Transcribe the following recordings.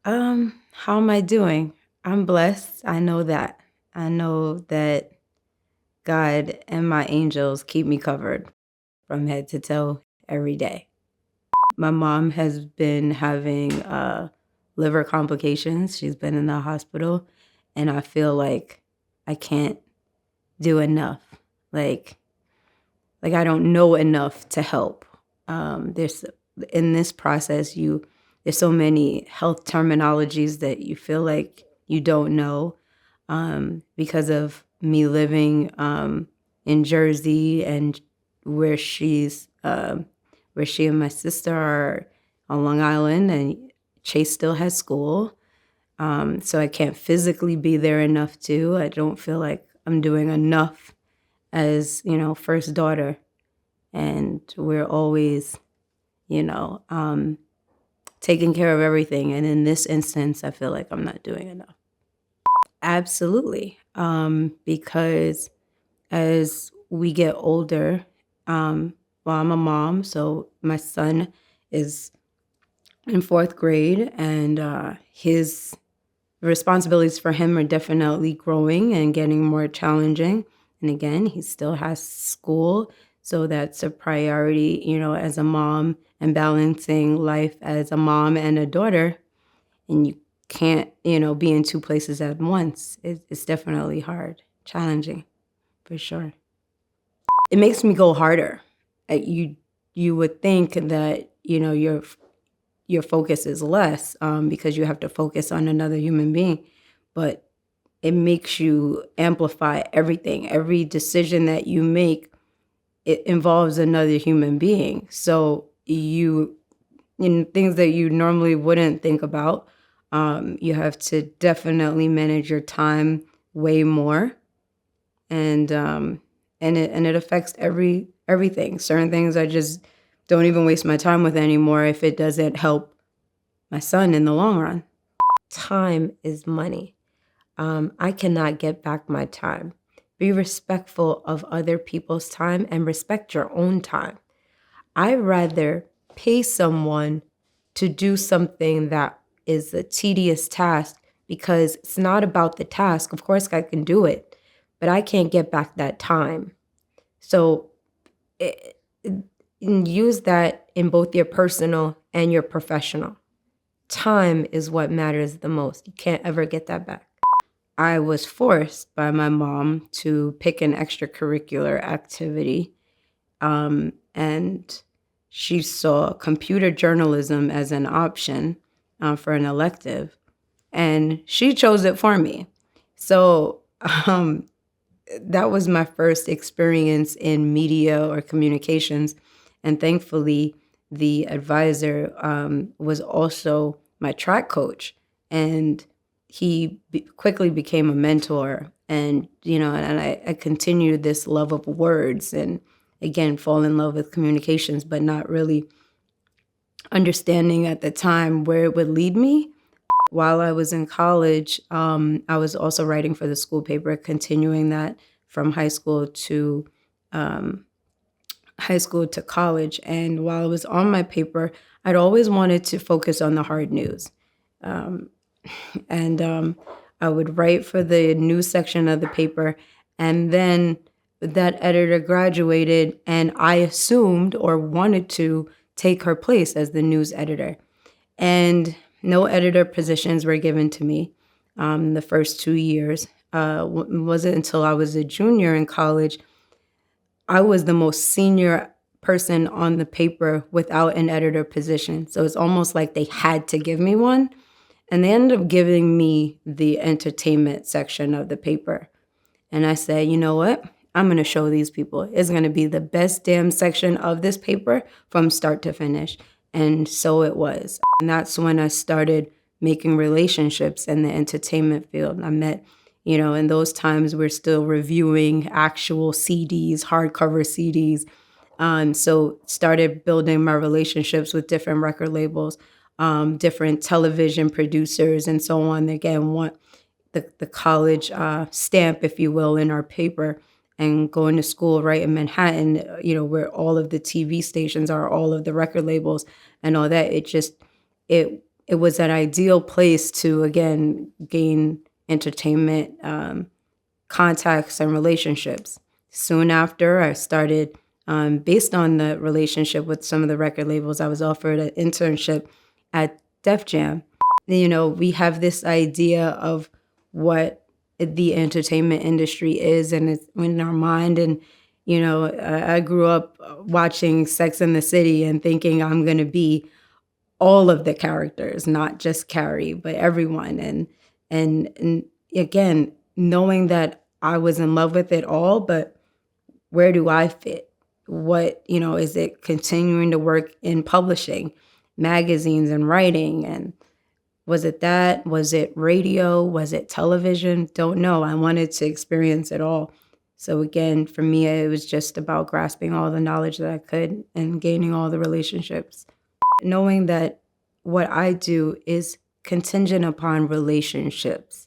How am I doing? I'm blessed. I know that. I know that God and my angels keep me covered from head to toe every day. My mom has been having liver complications. She's been in the hospital, and I feel like I can't do enough. Like, like I don't know enough to help. There's in this process, there's so many health terminologies that you feel like you don't know because of me living in Jersey and where she's where she and my sister are on Long Island, and Chase still has school. So I can't physically be there enough too. I don't feel like I'm doing enough as, first daughter. And we're always, you know, um, taking care of everything. And in this instance, I feel like I'm not doing enough. Absolutely. Because as we get older, well, I'm a mom, so my son is in fourth grade, and his responsibilities for him are definitely growing and getting more challenging. And again, he still has school, so that's a priority, as a mom and balancing life as a mom and a daughter. And you can't, be in two places at once. It's definitely hard, challenging, for sure. It makes me go harder. You would think that, your focus is less because you have to focus on another human being, but it makes you amplify everything. Every decision that you make, it involves another human being. So in things that you normally wouldn't think about, you have to definitely manage your time way more, and it affects everything. Certain things I just don't even waste my time with anymore if it doesn't help my son in the long run. Time is money. I cannot get back my time. Be respectful of other people's time and respect your own time. I'd rather pay someone to do something that is a tedious task because it's not about the task. Of course, I can do it, but I can't get back that time. So it, use that in both your personal and your professional. Time is what matters the most. You can't ever get that back. I was forced by my mom to pick an extracurricular activity, and she saw computer journalism as an option for an elective, and she chose it for me. So that was my first experience in media or communications. And thankfully, the advisor was also my track coach. And he quickly became a mentor. And I continued this love of words and again, fall in love with communications, but not really understanding at the time where it would lead me. While I was in college, I was also writing for the school paper, continuing that from um, high school to college. And while I was on my paper, I'd always wanted to focus on the hard news. Um, and I would write for the news section of the paper, and then that editor graduated, and I assumed or wanted to take her place as the news editor. And no editor positions were given to me the first 2 years. Wasn't until I was a junior in college, I was the most senior person on the paper without an editor position. So it's almost like they had to give me one. And they ended up giving me the entertainment section of the paper. And I said, you know what? I'm going to show these people. It's going to be the best damn section of this paper from start to finish. And so it was. And that's when I started making relationships in the entertainment field. I met, in those times we're still reviewing actual CDs, hardcover CDs. So started building my relationships with different record labels, different television producers, and so on. Again, want the college stamp, if you will, in our paper, and going to school right in Manhattan, where all of the TV stations are, all of the record labels and all that. It it was an ideal place to, again, gain entertainment, contacts, and relationships. Soon after, I started, based on the relationship with some of the record labels, I was offered an internship at Def Jam. We have this idea of what the entertainment industry is, and it's in our mind. And, I grew up watching Sex and the City and thinking I'm going to be all of the characters, not just Carrie, but everyone. And again, knowing that I was in love with it all, but where do I fit? What, is it continuing to work in publishing, magazines and writing? And was it that? Was it radio? Was it television? Don't know. I wanted to experience it all. So again, for me, it was just about grasping all the knowledge that I could and gaining all the relationships. Knowing that what I do is contingent upon relationships,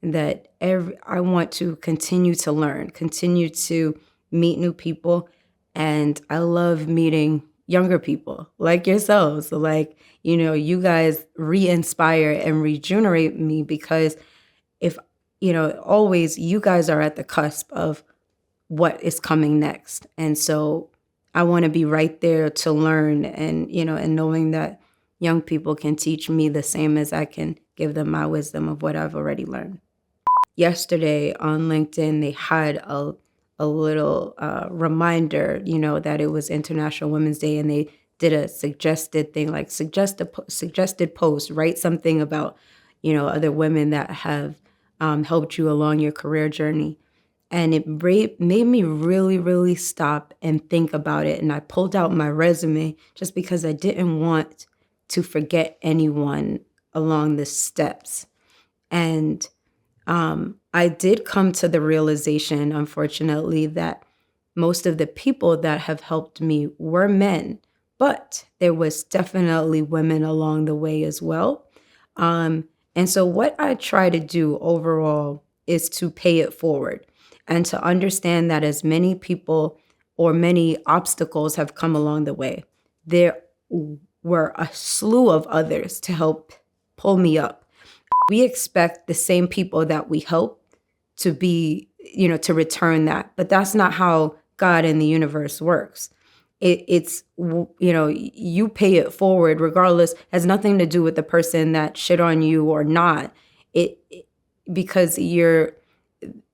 that I want to continue to learn, continue to meet new people. And I love meeting younger people like yourselves. Like, you guys re-inspire and regenerate me, because if, always you guys are at the cusp of what is coming next. And so I want to be right there to learn, and knowing that young people can teach me the same as I can give them my wisdom of what I've already learned. Yesterday on LinkedIn, they had a little reminder, that it was International Women's Day, and they did a suggested thing, like suggested post, write something about, other women that have helped you along your career journey. And it made me really, really stop and think about it. And I pulled out my resume just because I didn't want to forget anyone along the steps. And I did come to the realization, unfortunately, that most of the people that have helped me were men, but there was definitely women along the way as well. And so what I try to do overall is to pay it forward and to understand that as many people or many obstacles have come along the way, there were a slew of others to help pull me up. We expect the same people that we help to be, to return that. But that's not how God and the universe works. It's, you pay it forward regardless, has nothing to do with the person that shit on you or not. Because the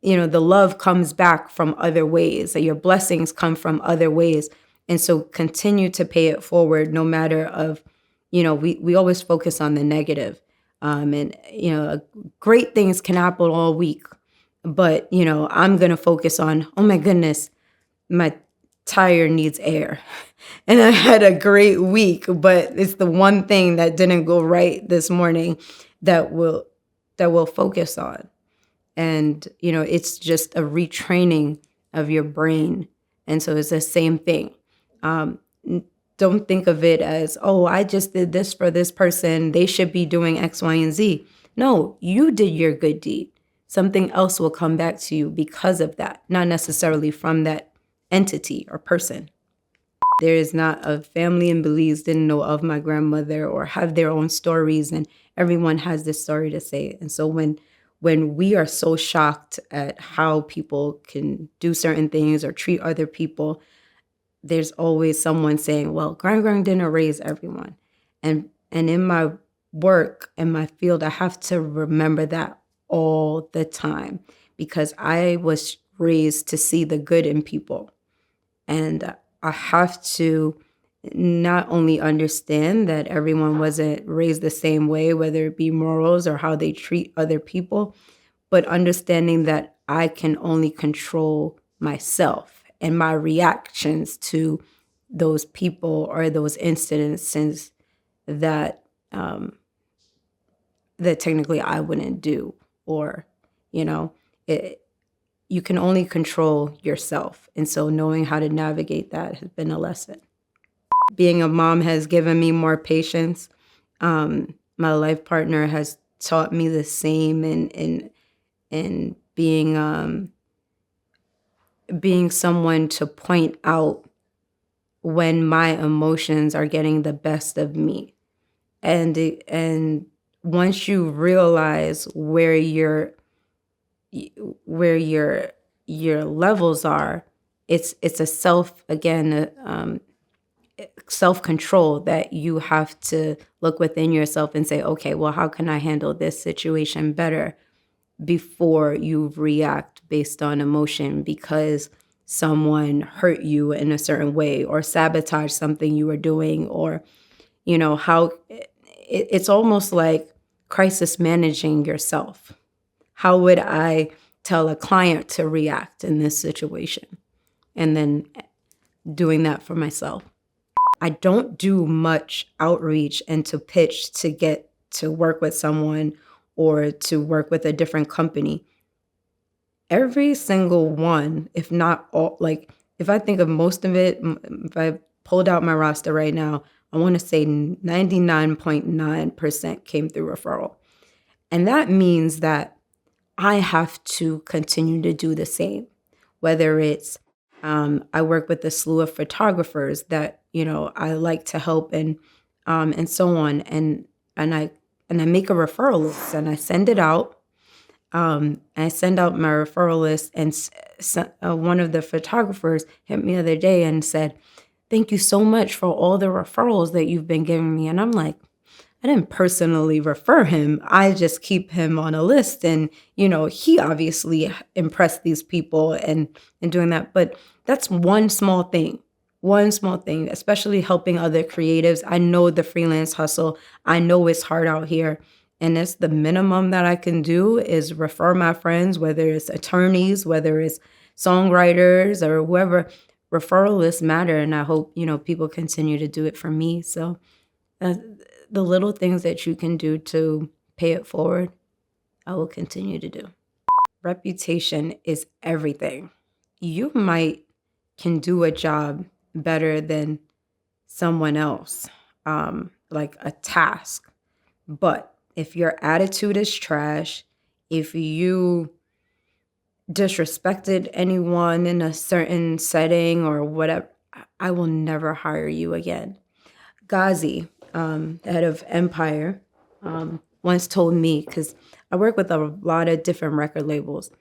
love comes back from other ways, that your blessings come from other ways. And so continue to pay it forward, no matter of, we always focus on the negative. Great things can happen all week, but, I'm going to focus on, oh my goodness, my tire needs air. And I had a great week, but it's the one thing that didn't go right this morning that we'll focus on. And, it's just a retraining of your brain. And so it's the same thing. Don't think of it as, oh, I just did this for this person, they should be doing X, Y, and Z. No, you did your good deed. Something else will come back to you because of that, not necessarily from that entity or person. There is not a family in Belize didn't know of my grandmother or have their own stories, and everyone has this story to say. And so when we are so shocked at how people can do certain things or treat other people, there's always someone saying, well, Grand didn't raise everyone. And in my work and my field, I have to remember that all the time, because I was raised to see the good in people. And I have to not only understand that everyone wasn't raised the same way, whether it be morals or how they treat other people, but understanding that I can only control myself and my reactions to those people or those incidents that that technically I wouldn't do, or you can only control yourself. And so knowing how to navigate that has been a lesson. Being a mom has given me more patience. My life partner has taught me the same, and being someone to point out when my emotions are getting the best of me. And once you realize where your levels are, it's a self-control that you have to look within yourself and say, okay, well, how can I handle this situation better before you react based on emotion because someone hurt you in a certain way or sabotage something you were doing, or how it's almost like crisis managing yourself. How would I tell a client to react in this situation? And then doing that for myself. I don't do much outreach and to pitch to get to work with someone or to work with a different company. Every single one, if not all, like if I think of most of it, if I pulled out my roster right now, I want to say 99.9% came through referral. And that means that I have to continue to do the same, whether it's I work with a slew of photographers that I like to help and so on, and I make a referral list and I send it out. I send out my referral list, and one of the photographers hit me the other day and said, "Thank you so much for all the referrals that you've been giving me." And I'm like, I didn't personally refer him. I just keep him on a list. And, he obviously impressed these people and doing that. But that's one small thing, especially helping other creatives. I know the freelance hustle. I know it's hard out here. And it's the minimum that I can do is refer my friends, whether it's attorneys, whether it's songwriters or whoever. Referral lists matter. And I hope, people continue to do it for me. So the little things that you can do to pay it forward, I will continue to do. Reputation is everything. You can do a job better than someone else, like a task. But if your attitude is trash, if you disrespected anyone in a certain setting or whatever, I will never hire you again. Ghazi, the head of Empire, once told me, because I work with a lot of different record labels,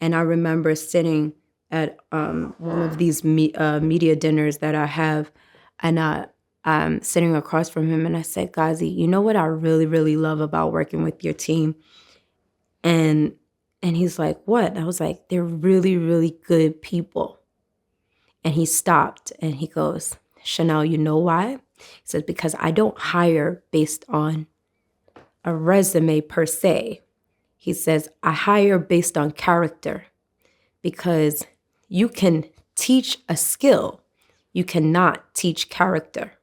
and I remember sitting at one of these media dinners that I have, and I'm sitting across from him, and I said, "Ghazi, you know what I really, really love about working with your team?" And he's like, "What?" I was like, "They're really, really good people." And he stopped and he goes, "Chanel, you know why?" He said, "Because I don't hire based on a resume per se." He says, "I hire based on character, because you can teach a skill. You cannot teach character."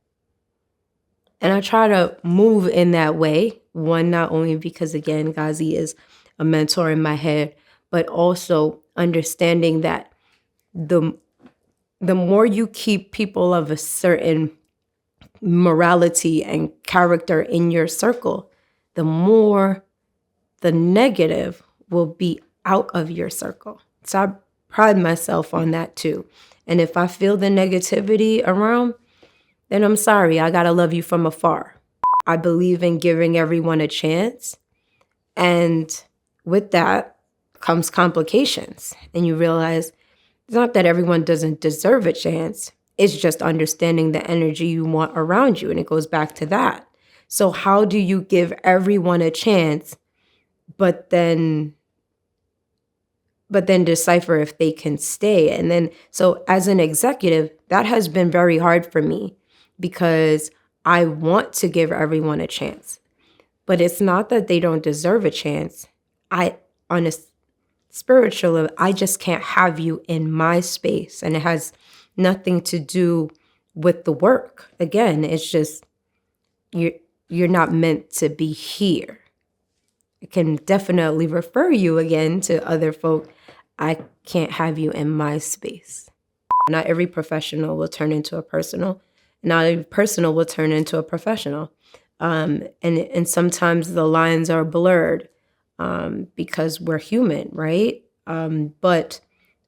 And I try to move in that way. One, not only because, again, Ghazi is a mentor in my head, but also understanding that the more you keep people of a certain morality and character in your circle, the more the negative will be out of your circle. So I pride myself on that too. And if I feel the negativity around, then I'm sorry, I gotta love you from afar. I believe in giving everyone a chance. And with that comes complications. And you realize it's not that everyone doesn't deserve a chance. It's just understanding the energy you want around you. And it goes back to that. So how do you give everyone a chance, but then decipher if they can stay? And then, so as an executive, that has been very hard for me, because I want to give everyone a chance, but it's not that they don't deserve a chance. On a spiritual level, I just can't have you in my space. And it has nothing to do with the work. Again, it's just, you're not meant to be here. I can definitely refer you again to other folk. I can't have you in my space. Not every professional will turn into a personal. Not every personal will turn into a professional. And sometimes the lines are blurred because we're human, right? But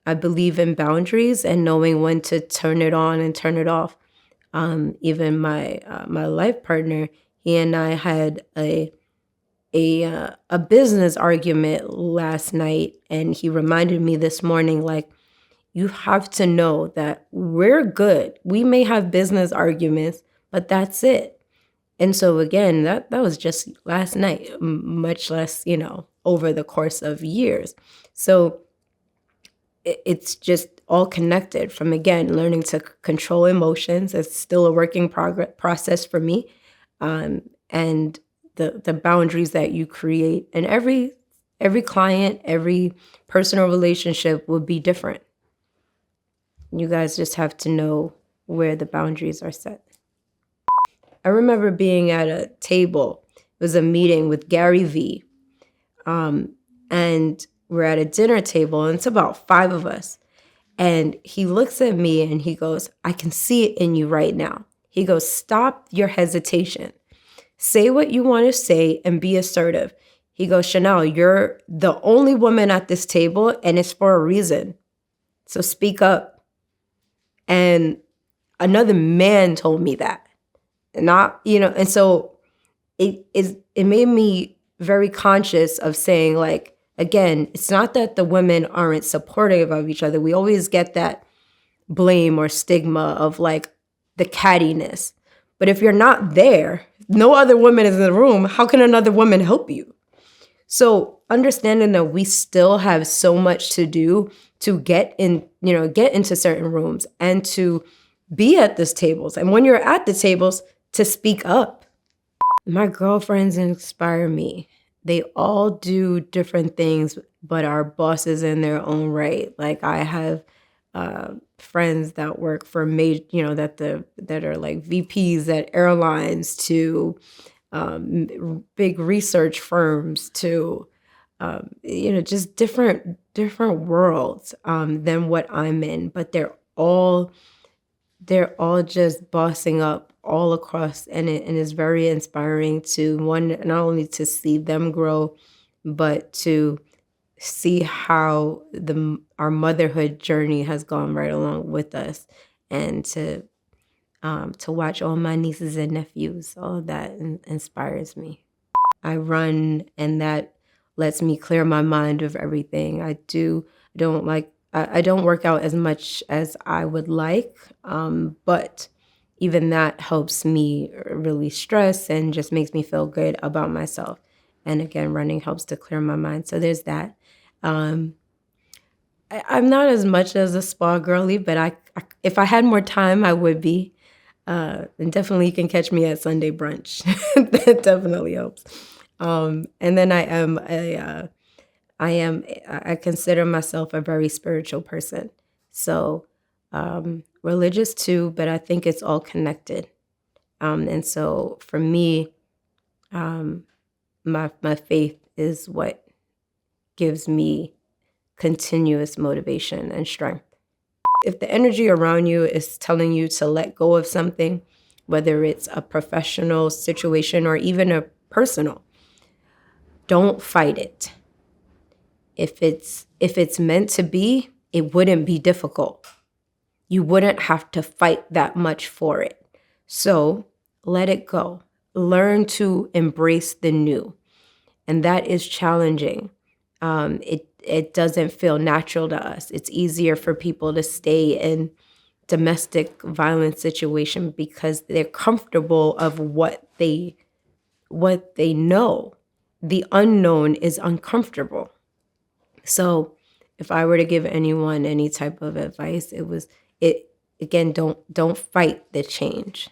I believe in boundaries and knowing when to turn it on and turn it off. Even my life partner, He and I had a business argument last night, and he reminded me this morning, like, you have to know that we're good. We may have business arguments, but that's it. And so again, that was just last night, much less, over the course of years. So it's just all connected from, again, learning to control emotions. It's still a working process for me. And the boundaries that you create, and every client, every personal relationship will be different. You guys just have to know where the boundaries are set. I remember being at a table. It was a meeting with Gary Vee. And we're at a dinner table, and it's about 5 of us. And he looks at me and he goes, I can see it in you right now. He goes, stop your hesitation. Say what you want to say and be assertive. He goes, Chanel, you're the only woman at this table, and it's for a reason. So speak up. And another man told me that. And so it made me very conscious of saying, like, again, it's not that the women aren't supportive of each other. We always get that blame or stigma of, like, the cattiness. But if you're not there, no other woman is in the room, how can another woman help you? So understanding that we still have so much to do to get into certain rooms and to be at these tables. And when you're at the tables, to speak up. My girlfriends inspire me. They all do different things, but are bosses in their own right. Like, I have friends that work for that are like VPs at airlines, to big research firms, to just different worlds than what I'm in. But they're all just bossing up all across, and it's very inspiring to, one, not only to see them grow, but to see how our motherhood journey has gone right along with us, and to watch all my nieces and nephews. All of that inspires me. I run, and that lets me clear my mind of everything. I don't work out as much as I would like, but even that helps me release stress and just makes me feel good about myself. And again, running helps to clear my mind. So there's that. I'm not as much as a spa girly, but if I had more time, I would be. And definitely you can catch me at Sunday brunch. That definitely helps. And then I consider myself a very spiritual person. So religious too, but I think it's all connected. And so for me, my faith is what gives me continuous motivation and strength. If the energy around you is telling you to let go of something, whether it's a professional situation or even a personal, don't fight it. If it's meant to be, it wouldn't be difficult. You wouldn't have to fight that much for it. So let it go. Learn to embrace the new. And that is challenging. It doesn't feel natural to us. It's easier for people to stay in domestic violence situation because they're comfortable of what they know. The unknown is uncomfortable. So if I were to give anyone any type of advice, don't fight the change.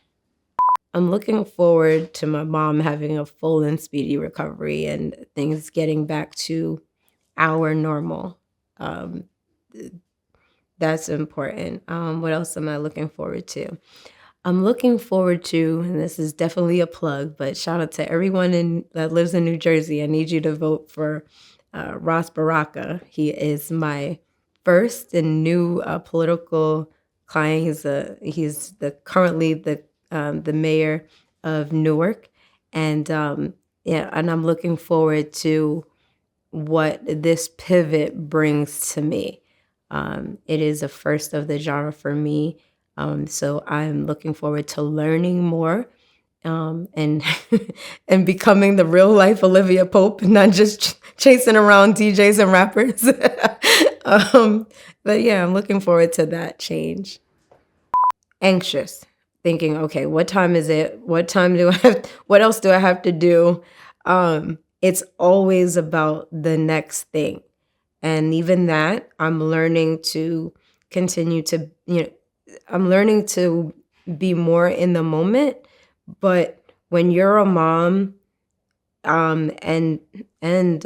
I'm looking forward to my mom having a full and speedy recovery and things getting back to our normal. That's important. What else am I looking forward to? I'm looking forward to, and this is definitely a plug, but shout out to everyone that lives in New Jersey. I need you to vote for Ross Baraka. He is my first and new political client. He's currently the mayor of Newark, and and I'm looking forward to what this pivot brings to me. It is a first of the genre for me. So I'm looking forward to learning more and and becoming the real life Olivia Pope, not just chasing around DJs and rappers. But yeah, I'm looking forward to that change. Anxious, thinking, okay, what time is it? What time do I have? What else do I have to do? It's always about the next thing. And even that, I'm learning to continue to, I'm learning to be more in the moment. But when you're a mom, and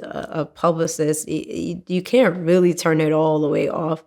a publicist, you can't really turn it all the way off.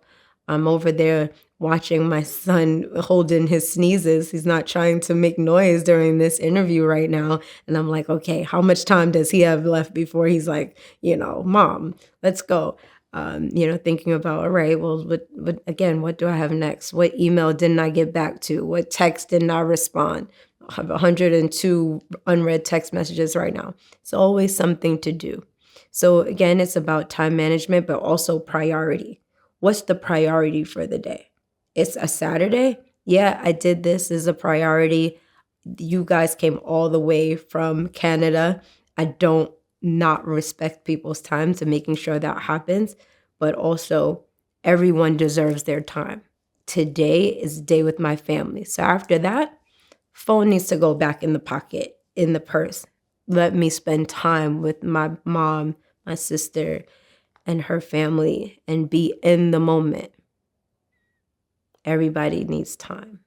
I'm over there watching my son holding his sneezes. He's not trying to make noise during this interview right now. And I'm like, okay, how much time does he have left before he's like, Mom, let's go. Thinking about, all right, well, but again, what do I have next? What email didn't I get back to? What text didn't I respond? I have 102 unread text messages right now. It's always something to do. So again, it's about time management, but also priority. What's the priority for the day? It's a Saturday. Yeah, I did this as a priority. You guys came all the way from Canada. I don't not respect people's time to making sure that happens, but also everyone deserves their time. Today is day with my family. So after that, phone needs to go back in the pocket, in the purse. Let me spend time with my mom, my sister, and her family and be in the moment. Everybody needs time.